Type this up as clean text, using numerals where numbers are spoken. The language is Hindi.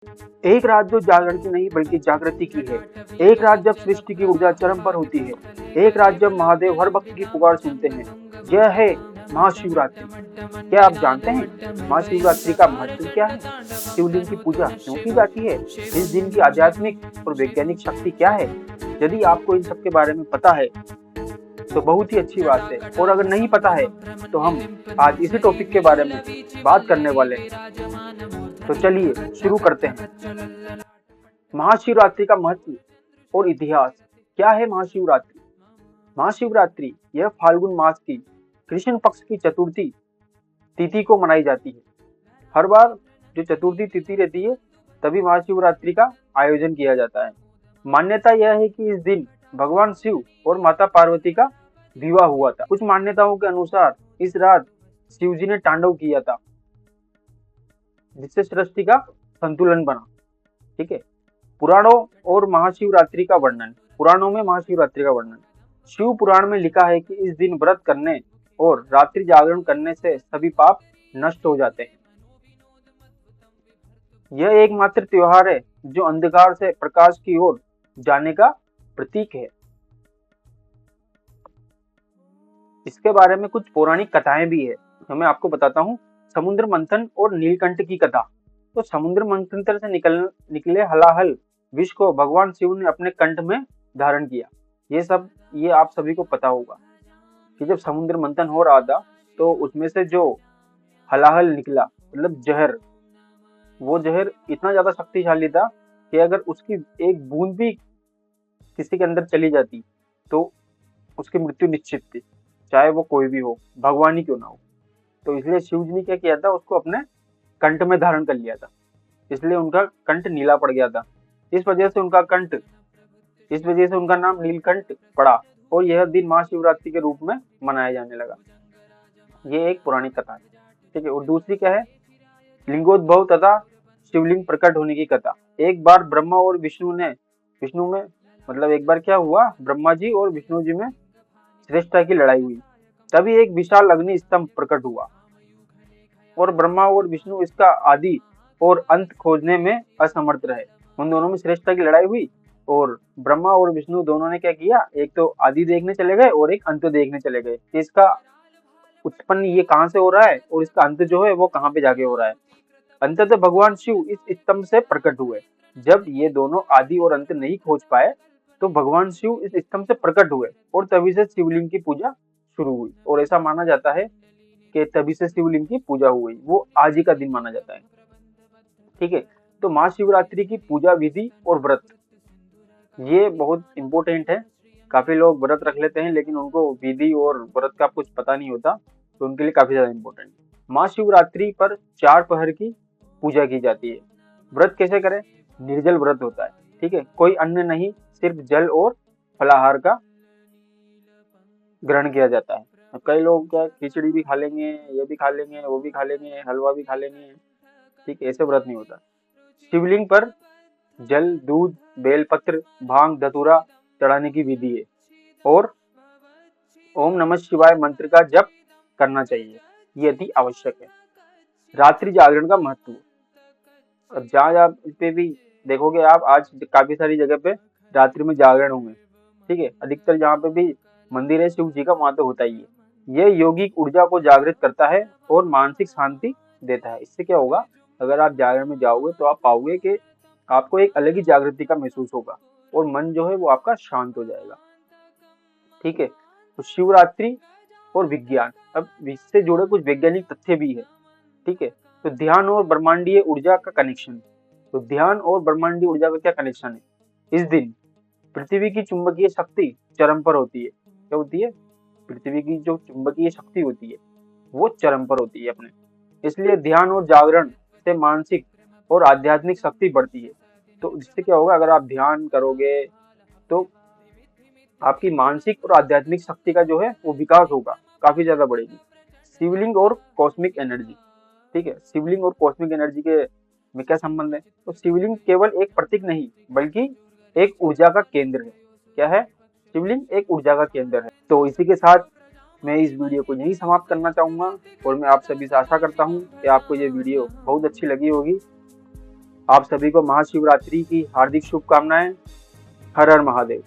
एक रात जो जागरण की नहीं बल्कि जागृति की है। एक रात जब सृष्टि की ऊर्जा चरम पर होती है। एक रात जब महादेव हर भक्त की पुकार सुनते हैं। यह है महाशिवरात्रि। क्या आप जानते हैं महाशिवरात्रि का महत्व क्या है? शिवलिंग की पूजा क्यों की जाती है? इस दिन की आध्यात्मिक और वैज्ञानिक शक्ति क्या है? यदि आपको इन सब के बारे में पता है तो बहुत ही अच्छी बात है, और अगर नहीं पता है तो हम आज इसी टॉपिक के बारे में बात करने वाले हैं। तो चलिए शुरू करते हैं। महाशिवरात्रि का महत्व और इतिहास। क्या है महाशिवरात्रि? महाशिवरात्रि यह फाल्गुन मास की कृष्ण पक्ष की चतुर्थी तिथि को मनाई जाती है। हर बार जो चतुर्थी तिथि रहती है तभी महाशिवरात्रि का आयोजन किया जाता है। मान्यता यह है कि इस दिन भगवान शिव और माता पार्वती का विवाह हुआ था। कुछ मान्यताओं के अनुसार इस रात शिव जी ने तांडव किया था, जिससे सृष्टि का संतुलन बना। ठीक है। पुराणों और महाशिवरात्रि का वर्णन। पुराणों में महाशिवरात्रि का वर्णन। शिव पुराण में लिखा है कि इस दिन व्रत करने और रात्रि जागरण करने से सभी पाप नष्ट हो जाते हैं। यह एकमात्र त्योहार है जो अंधकार से प्रकाश की ओर जाने का प्रतीक है। इसके बारे में कुछ पौराणिक कथाएं भी है, तो मैं आपको बताता हूँ। समुद्र मंथन और नीलकंठ की कथा। तो समुद्र मंथन से निकले हलाहल विष को भगवान शिव ने अपने कंठ में धारण किया। ये आप सभी को पता होगा कि जब समुद्र मंथन हो रहा था तो उसमें से जो हलाहल निकला, मतलब जहर, वो जहर इतना ज्यादा शक्तिशाली था कि अगर उसकी एक बूंद भी किसी के अंदर चली जाती तो उसकी मृत्यु निश्चित थी, चाहे वो कोई भी हो, भगवान ही क्यों ना हो। तो इसलिए शिव जी ने क्या किया था, उसको अपने कंठ में धारण कर लिया था, इसलिए उनका कंठ नीला पड़ गया था। इस वजह से उनका नाम नीलकंठ पड़ा और यह दिन महाशिवरात्रि के रूप में मनाया जाने लगा। ये एक पुरानी कथा है। ठीक है। और दूसरी क्या है? लिंगोद्भव तथा शिवलिंग प्रकट होने की कथा। एक बार ब्रह्मा और विष्णु में मतलब एक बार क्या हुआ, ब्रह्मा जी और विष्णु जी में श्रेष्ठता की लड़ाई हुई। तभी एक विशाल अग्नि स्तंभ प्रकट हुआ और ब्रह्मा और विष्णु इसका आदि और अंत खोजने में असमर्थ रहे। उन दोनों में श्रेष्ठता की लड़ाई हुई और ब्रह्मा और विष्णु दोनों ने क्या किया, एक तो आदि देखने चले गए और एक अंत देखने चले गए कि इसका उत्पन्न ये कहाँ से हो रहा है और इसका अंत जो है वो कहाँ पे जाके हो रहा है। अंततः भगवान शिव इस स्तंभ से प्रकट हुए। जब ये दोनों आदि और अंत नहीं खोज पाए तो भगवान शिव इस स्तंभ से प्रकट हुए और तभी से शिवलिंग की पूजा शुरू हुई। और ऐसा माना जाता है कि तभी से शिवलिंग की पूजा हुई, वो आज ही का दिन माना जाता है। ठीक है। तो महाशिवरात्रि की पूजा विधि और व्रत, ये बहुत इंपॉर्टेंट है। काफी लोग व्रत रख लेते हैं लेकिन उनको विधि और व्रत का कुछ पता नहीं होता, तो उनके लिए काफी ज्यादा इंपॉर्टेंट है। महाशिवरात्रि पर 4 पहर की पूजा की जाती है। व्रत कैसे करें? निर्जल व्रत होता है। ठीक है। कोई अन्न नहीं, सिर्फ जल और फलाहार का ग्रहण किया जाता है। कई लोग क्या खिचड़ी भी खा लेंगे, ये भी खा लेंगे, वो भी खा लेंगे, हलवा भी खा लेंगे। ठीक है। ऐसे व्रत नहीं होता। शिवलिंग पर जल, दूध, बेलपत्र, भांग, धतूरा चढ़ाने की विधि है और ओम नमः शिवाय मंत्र का जप करना चाहिए, ये अति आवश्यक है। रात्रि जागरण का महत्व। अब जहाँ पे भी देखोगे आप, आज काफी सारी जगह पे रात्रि में जागरण होंगे। ठीक है। अधिकतर जहाँ पे भी मंदिर है शिव जी का, वहां तो होता ही है। यह यौगिक ऊर्जा को जागृत करता है और मानसिक शांति देता है। इससे क्या होगा, अगर आप जागरण में जाओगे तो आप पाओगे कि आपको एक अलग ही जागृति का महसूस होगा और मन जो है वो आपका शांत हो जाएगा। ठीक है। तो शिवरात्रि और विज्ञान, अब इससे जुड़े कुछ वैज्ञानिक तथ्य भी है। ठीक है। तो ध्यान और ब्रह्मांडीय ऊर्जा का कनेक्शन। तो ध्यान और ब्रह्मांडीय ऊर्जा का क्या कनेक्शन है? इस दिन पृथ्वी की चुंबकीय शक्ति चरम पर होती है। क्या होती है? पृथ्वी की जो चुंबकीय शक्ति होती है वो चरम पर होती है अपने। इसलिए ध्यान और जागरण से मानसिक और आध्यात्मिक शक्ति बढ़ती है। तो इससे क्या होगा, अगर आप ध्यान करोगे तो आपकी मानसिक और आध्यात्मिक शक्ति का जो है वो विकास होगा, काफी ज्यादा बढ़ेगी। शिवलिंग और कॉस्मिक एनर्जी। ठीक है। शिवलिंग और कॉस्मिक एनर्जी के में क्या संबंध है? तो शिवलिंग केवल एक प्रतीक नहीं बल्कि एक ऊर्जा का केंद्र है। क्या है? शिवलिंग एक ऊर्जा का केंद्र है। तो इसी के साथ मैं इस वीडियो को यहीं समाप्त करना चाहूंगा और मैं आप सभी से आशा करता हूँ कि आपको ये वीडियो बहुत अच्छी लगी होगी। आप सभी को महाशिवरात्रि की हार्दिक शुभकामनाएं। हर हर महादेव।